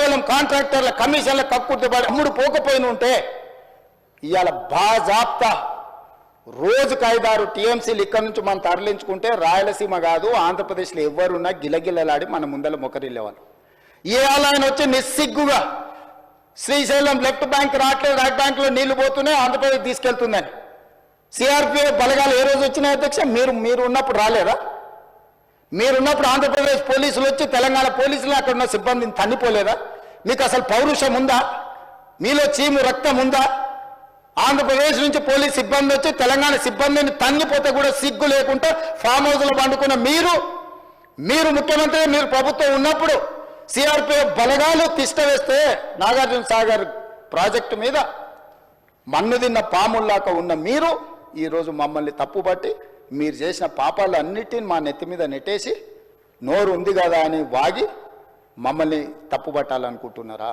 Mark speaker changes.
Speaker 1: కేవలం కాంట్రాక్టర్ల కమిషన్ల కక్కుర్తిపడి అమ్ముడు పోకపోయిన ఉంటే ఇవాళ బాజాప్తా రోజుకు 5-6 టీఎంసీలు ఇక్కడ నుంచి మనం తరలించుకుంటే రాయలసీమ కాదు ఆంధ్రప్రదేశ్లో ఎవరున్నా గిలగిలలాడి మన ముందర మొకరిల్లేవాళ్ళు. ఇవాళ ఆయన వచ్చి నిస్సిగ్గుగా శ్రీశైలం లెఫ్ట్ బ్యాంక్ రావట్లేదు, రైట్ బ్యాంకులో నీళ్లు పోతూనే ఆంధ్రప్రదేశ్ తీసుకెళ్తుందని. సిఆర్పిఎఫ్ బలగాలు ఏ రోజు వచ్చినాయి అధ్యక్ష? మీరు ఉన్నప్పుడు రాలేదా? మీరున్నప్పుడు ఆంధ్రప్రదేశ్ పోలీసులు వచ్చి తెలంగాణ పోలీసులు అక్కడ ఉన్న సిబ్బందిని తన్నిపోలేదా? మీకు అసలు పౌరుషం ఉందా? మీలో చీము రక్తం ఉందా? ఆంధ్రప్రదేశ్ నుంచి పోలీస్ సిబ్బంది వచ్చి తెలంగాణ సిబ్బందిని తన్నిపోతే కూడా సిగ్గు లేకుండా ఫామ్ హౌస్లో పండుకున్న మీరు ముఖ్యమంత్రి, మీరు ప్రభుత్వం ఉన్నప్పుడు సిఆర్పిఎఫ్ బలగాలు తిష్ట వేస్తే నాగార్జున సాగర్ ప్రాజెక్టు మీద మన్ను తిన్న పాముల్లాక ఉన్న మీరు ఈరోజు మమ్మల్ని తప్పుపట్టి మీరు చేసిన పాపాలు అన్నిటిని మా నెత్తి మీద నెట్టేసి నోరు ఉంది కదా అని వాగి మమ్మల్ని తప్పుపట్టాలనుకుంటున్నారా?